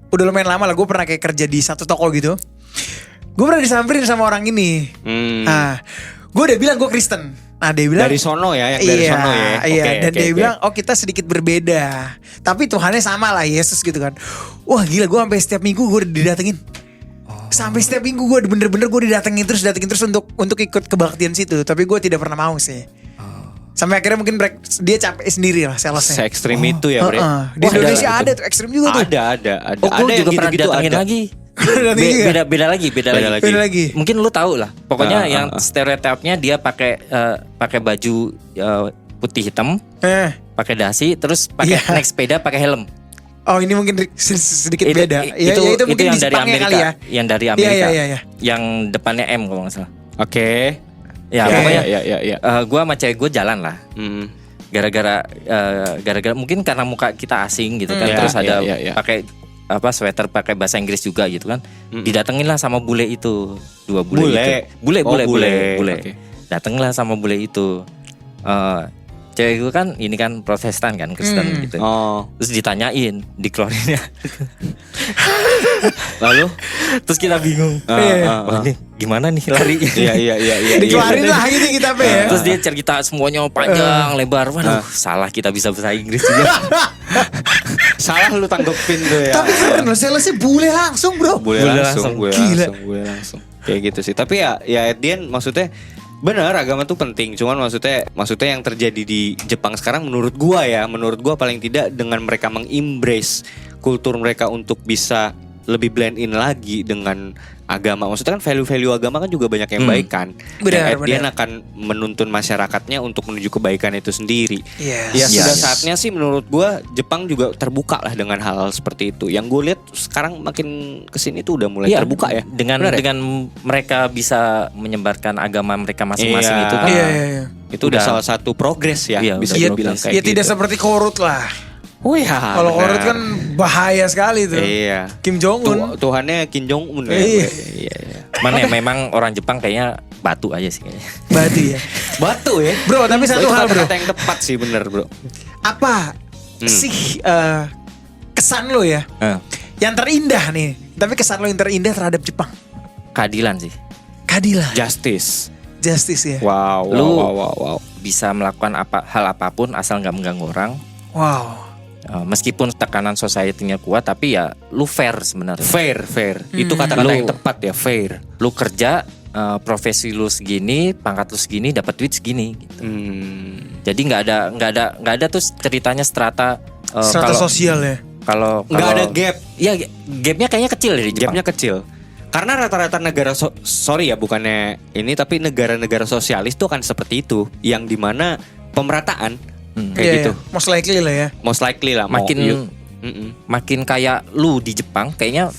udah lumayan lama lah gue pernah kayak kerja di satu toko gitu. Gue pernah disamperin sama orang ini. Nah, gue udah bilang gue Kristen. Nah, dia bilang Dari sono ya, yang dari iya, sono ya. Iya, Oke, dan oke, dia oke. bilang oh kita sedikit berbeda. Tapi Tuhannya sama lah, Yesus gitu kan. Wah gila, gue sampai setiap minggu gue didatengin. Sampai setiap minggu gue bener-bener gue didatengin terus untuk ikut kebaktian situ. Tapi gue tidak pernah mau sih. Sampai akhirnya mungkin dia capek sendiri lah salesnya. Se-ekstrim itu ya bre. Di Indonesia ada tuh ekstrim juga tuh. Ada. Oh, gue Ada juga pernah gitu-gitu didatengin ada. lagi. Datengin juga? Beda lagi. Beda lagi. Mungkin lu tahu lah. Pokoknya yang Ah. stereotipnya dia pakai baju putih hitam, pakai dasi, terus pakai Iya. naik sepeda, pakai helm. Oh ini mungkin sedikit Itu- beda. Itu, ya, itu mungkin yang di dari Jepangnya Amerika, kali ya. yang dari Amerika, Iya. yang depannya M kalau nggak salah. Oke. Ya, Oke. pokoknya Iya. gue sama cewek gue jalan lah. Hmm. Gara-gara mungkin karena muka kita asing gitu kan, Iya, terus ada iya. pakai sweater pakai bahasa Inggris juga gitu kan. Didatengin lah sama bule itu, 2 bule Bule? itu. Bule. Oke. Datenglah sama bule itu. Cewek gue kan ini kan Protestan kan, Kristen gitu. Oh. Terus ditanyain, dikeluarinnya. Lalu? Terus kita bingung. Wah, ini gimana nih lari? Iya. Dikeluarin lah gitu kita ya. Terus dia cerita semuanya panjang lebar. Waduh, salah kita bisa bahasa Inggris juga. Salah lu tanggepin tuh ya. Tapi keren loh, salesnya bule langsung bro. Bule langsung. Gila. Bule langsung. Kayak gitu sih. Tapi ya at the end maksudnya benar agama tuh penting. Cuman maksudnya yang terjadi di Jepang sekarang menurut gua paling tidak dengan mereka mengembrace kultur mereka untuk bisa lebih blend in lagi dengan agama. Maksudnya kan value-value agama kan juga banyak yang baik kan. Benar, Yang at the end akan menuntun masyarakatnya untuk menuju kebaikan itu sendiri. Yes. Ya sudah Yes. saatnya sih menurut gua Jepang juga terbuka lah dengan hal-hal seperti itu. Yang gue lihat sekarang makin kesini tuh udah mulai Iya, terbuka ya. Dengan Benar ya? dengan mereka bisa menyebarkan agama mereka masing-masing Iya. itu kan. Iya. Itu udah Udah. salah satu progres ya. Iya, bisa udah dibilang progres. kayak Ya tidak gitu. seperti korut lah. Oh ya. Kalau benar. korut kan bahaya sekali tuh. Iya. Kim Jong Un. Tuhannya Kim Jong Un ya. Iya. Iya. Cuman ya memang orang Jepang kayaknya batu aja sih kayaknya. Batu ya. Batu ya. Bro, tapi satu Itu hal bro. kata-kata yang tepat sih bener bro. Apa sih kesan lo ya? Yang terindah nih. Tapi kesan lo yang terindah terhadap Jepang. Keadilan sih. Keadilan. Justice. Justice ya. Wow. Lu- Wow. bisa melakukan hal apapun asal nggak mengganggu orang. Wow. Meskipun tekanan society-nya kuat, tapi ya lu fair sebenarnya. Fair. Itu kata-kata Lu- yang tepat ya, fair. Lu kerja, profesi lu segini, pangkat lu segini, dapat duit segini. Gitu. Jadi nggak ada tuh ceritanya strata. Strata sosial ya. Kalau Nggak ada gap. Iya, gapnya kayaknya kecil dari Jepang. Gapnya kecil. Karena rata-rata negara sorry ya bukannya ini, tapi negara-negara sosialis tuh kan seperti itu, yang dimana pemerataan kayak Iya, gitu. iya. Most likely lah ya. Most likely lah. Makin kayak lu di Jepang, kayaknya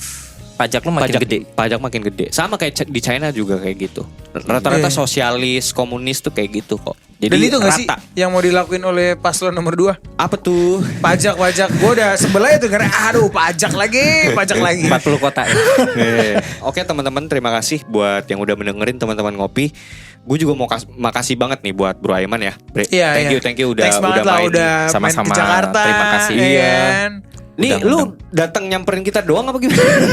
pajak lu makin gede. Pajak makin gede. Sama kayak di China juga kayak gitu. Rata-rata Iya. sosialis, komunis tuh kayak gitu kok. Jadi Dan itu gak sih rata. yang mau dilakuin oleh paslon nomor 2? Apa tuh? Pajak. Gue udah sebelah itu karena aduh pajak lagi. 40 kota ya. Oke teman-teman, terima kasih buat yang udah mendengerin teman-teman ngopi. Gue juga mau makasih banget nih buat Bro Aiman ya. Iya, Thank you udah Thanks banget lah main. udah main Sama-sama. ke Jakarta. Terima kasih. ya Iya. kan? Nih Undang-undang. lu datang nyamperin kita doang apa gimana?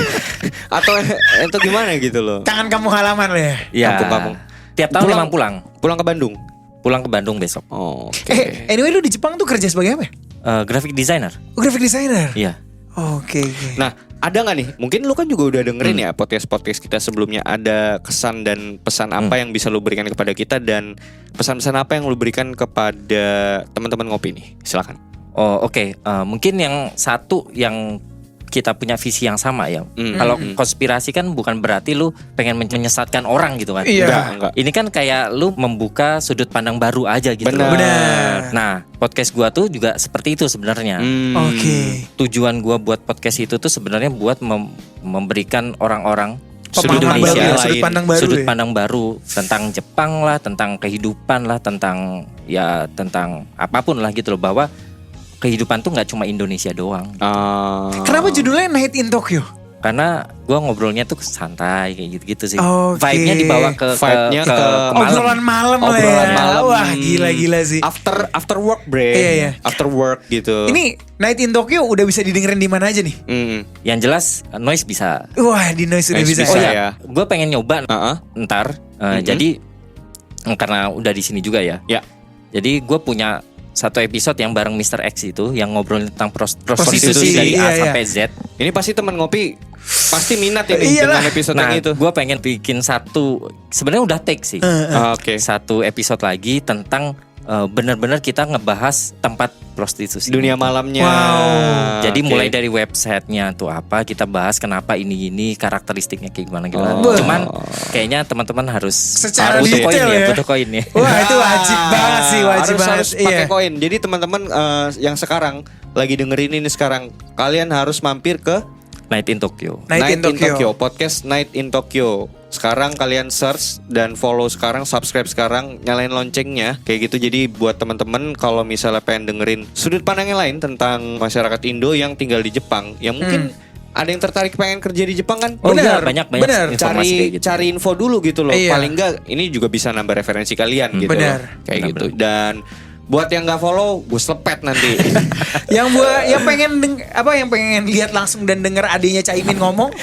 atau gimana gitu loh? Tangan kamu halaman lah ya. Ya. Kampung-kampung. Tiap tahun memang pulang. Pulang ke Bandung. Pulang ke Bandung besok. Oh, oke. Anyway lu di Jepang tuh kerja sebagai apa ya? Graphic designer. Oh, graphic designer. Iya. Oke. Nah, ada nggak nih? Mungkin lu kan juga udah dengerin ya podcast kita sebelumnya. Ada kesan dan pesan apa yang bisa lu berikan kepada kita, dan pesan-pesan apa yang lu berikan kepada teman-teman ngopi nih? Silakan. Oh, oke. Mungkin yang satu yang kita punya visi yang sama ya. Kalau konspirasi kan bukan berarti lu pengen menyesatkan orang gitu kan. Iya. Enggak. Ini kan kayak lu membuka sudut pandang baru aja gitu. Benar. loh. Benar. Nah, podcast gua tuh juga seperti itu sebenarnya. Oke. Tujuan gua buat podcast itu tuh sebenarnya buat memberikan orang-orang Sudut Pemahaman baru, Indonesia ya, sudut lain. pandang baru. sudut ya. pandang baru tentang Jepang lah, tentang kehidupan lah, tentang apapun lah gitu loh, bahwa kehidupan tuh nggak cuma Indonesia doang. Kenapa judulnya Night in Tokyo? Karena gua ngobrolnya tuh santai kayak gitu-gitu sih. Oke. Vibe-nya dibawa ke Vibe-nya ke malam. Obrolan malam lah Obrolan ya. malam. Wah, gila sih. After work break. Iya. After work gitu. Ini Night in Tokyo udah bisa didengerin di mana aja nih? Yang jelas noise bisa. Wah, di Noise udah Noise bisa. bisa. Oh, ya. ya. Gue pengen nyoba ntar. Jadi karena udah di sini juga ya. Ya. Jadi gue punya satu episode yang bareng Mr. X itu yang ngobrolin tentang Prostitusi, prostitusi dari A iya, sampai Z. Ini pasti teman ngopi pasti minat ya nih Iyalah. dengan episode Nah, yang itu. gue pengen bikin satu, sebenarnya udah take sih, Oke. satu episode lagi tentang benar-benar kita ngebahas tempat prostitusi. Dunia malamnya. Wow. Jadi Oke. mulai dari websitenya tuh apa, kita bahas kenapa ini karakteristiknya kayak gimana. Oh. Cuman kayaknya teman-teman harus Secara butuh detail koin ya. butuh koin ya. Wah, itu wajib banget sih, wajib banget. harus pakai koin. Jadi teman-teman yang sekarang lagi dengerin ini sekarang, kalian harus mampir ke Night in Tokyo. Night in Tokyo. Podcast Night in Tokyo. Sekarang kalian search dan follow sekarang, subscribe sekarang, nyalain loncengnya kayak gitu. Jadi buat teman-teman kalau misalnya pengen dengerin sudut pandang yang lain tentang masyarakat Indo yang tinggal di Jepang, yang mungkin ada yang tertarik pengen kerja di Jepang kan? Oh Benar, iya, banyak benar. informasi kayak gitu. Cari info dulu gitu loh. Iya. Paling enggak ini juga bisa nambah referensi kalian gitu. Benar. loh. Kayak Benar, gitu. Dan buat yang nggak follow, gue selepet nanti. yang pengen lihat langsung dan denger adiknya Caimin ngomong.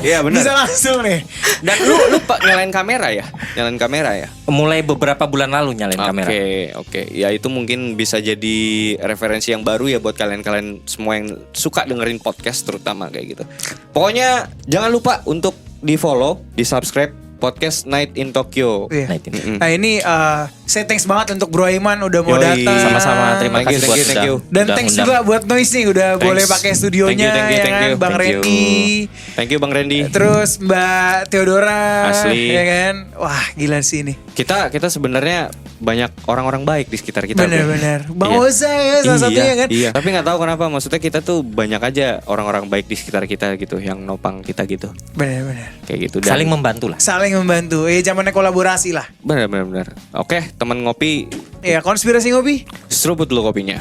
Iya, benar. Bisa langsung nih. Dan lu Pak nyalain kamera ya? Nyalain kamera ya? Mulai beberapa bulan lalu nyalain kamera. Oke. Ya itu mungkin bisa jadi referensi yang baru ya buat kalian-kalian semua yang suka dengerin podcast terutama kayak gitu. Pokoknya jangan lupa untuk di-follow, di-subscribe podcast Night in Tokyo. Iya. Night in- Nah ini saya thanks banget untuk Bro Aiman udah mau Yoi. datang. Sama-sama, terima Thank you, kasih thank buat you, thank you. Dan udah thanks ngundang. juga buat Noise nih udah Thanks. boleh pakai studionya Thank you, ya kan, Bang thank you. Randy. Thank you Bang Randy. Terus Mbak Theodora. Asli. Ya kan. Wah gila sih ini. Kita sebenarnya banyak orang-orang baik di sekitar kita. Bro. Bener-bener. Bang Iya. Oza ya salah satunya kan. Iya. Tapi nggak tahu kenapa, maksudnya kita tuh banyak aja orang-orang baik di sekitar kita gitu, yang nopang kita gitu, Bener-bener. kayak gitu. Dan Saling membantu lah. Saling membantu. Zamannya kolaborasi lah. benar. Oke, teman ngopi, Ya konspirasi ngopi. seruput dulu kopinya.